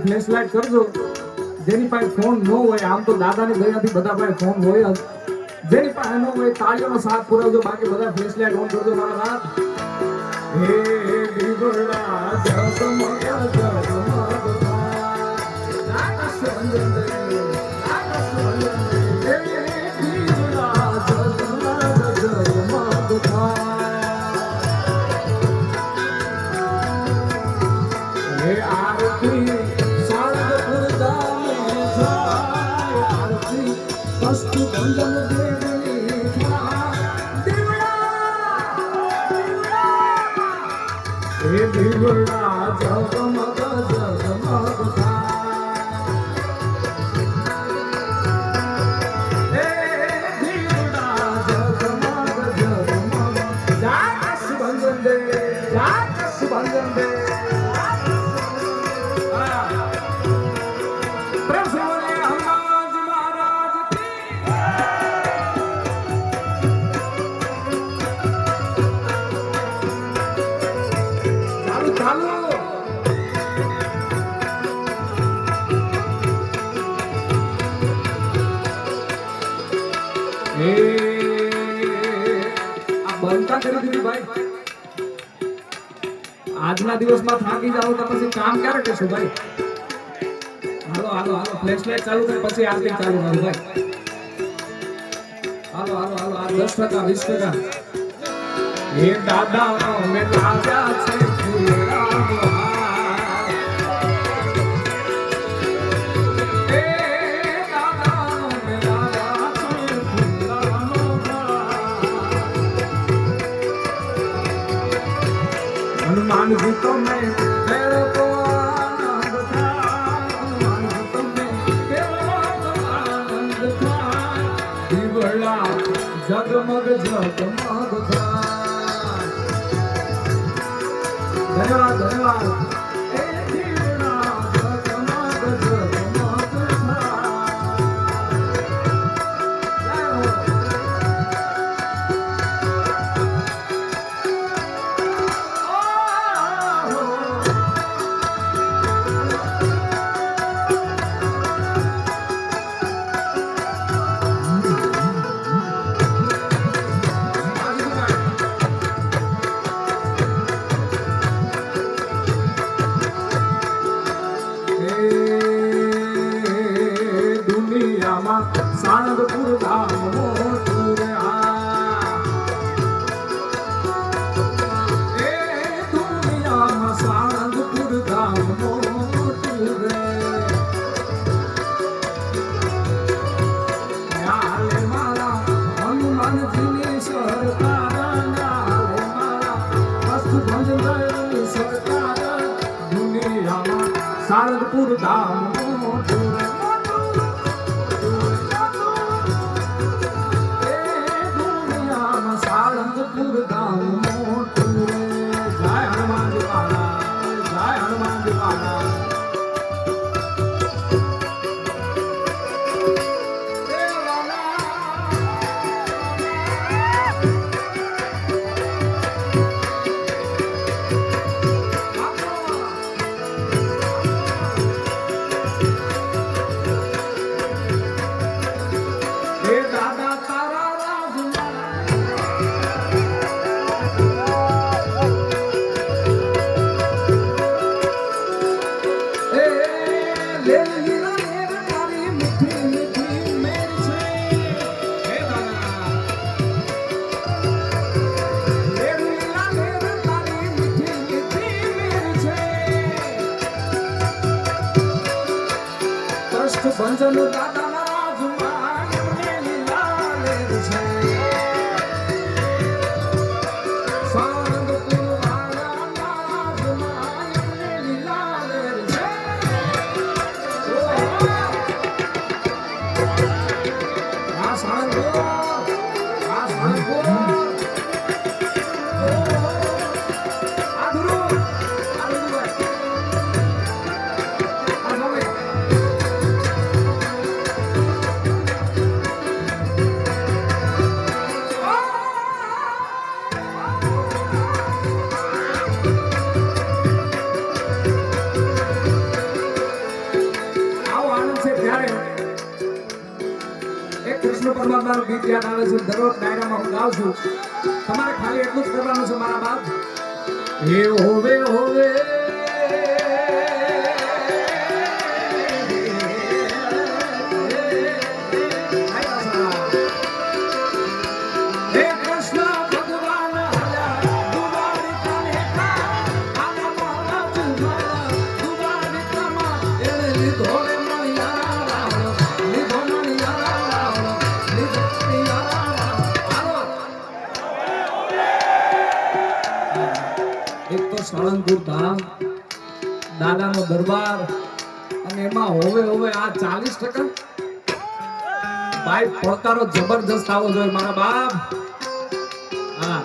Flashlight કરજો. જેની પાસે ફોન ન હોય, આમ તો દાદાની દયાથી બધા પાસે ફોન હોય જ. જેની પાસે ન હોય તાળીઓનો સાથ પુરાવજો, બાકી બધા ફ્લેશલાઇટ ઓન કરજો મારા બાપ. હે દીવડા જગમગ આજના દિવસમાં થાકી જાવ તો પછી કામ ક્યારે કરશો ભાઈ? હાલો હાલો હાલો, ફ્લેશલાઇટ ચાલુ થાય પછી આરતી ચાલુ કરો ભાઈ. હાલો હાલો હાલો, આ 10% 20%. હે દાદા મે લાગ્યા છે ફૂલડા हनुमान जी तो मैं तेरे को आनंद था, हनुमान जी तो मैं तेरे को आनंद था, दिवड़ा जगमग जगमग था. धन्यवाद धन्यवाद. સાણંદપુર ધામ મોટું રે, એ દુનિયામાં સાણંદપુર ધામ મોટું રે. ન્યાલે મારા હનુમાનજીની સરકાર, ન્યાલે મારા અષ્ટભંજનની સરકાર, દુનિયામાં સાણંદપુર ધામ મોટું રે. ભંજન દાદાના રાજમાં એમને લીલા લેર છે. સાણંદપુર વાળાના રાજમાં એમને લીલા લેર છે. આ સાણંદપુર, આ સાણંદપુર, આ ધુરુ, આ ધુરુભાઈ, આ એક કૃષ્ણ પરમાત્માનું ગીત યાદ આવે છે દરરોજ ડાયરામાં હું ગાઉં છું તમારે ખાલી એટલું જ કરવાનું છે મારા બાપ હે હોવે હોવે સાળંગપુર ધામ દાદાનો દરબાર અને એમાં હોવે હોવે આ 40% ભાઈ પડકારો જબરજસ્ત આવો જોઈએ મારા બાપ હા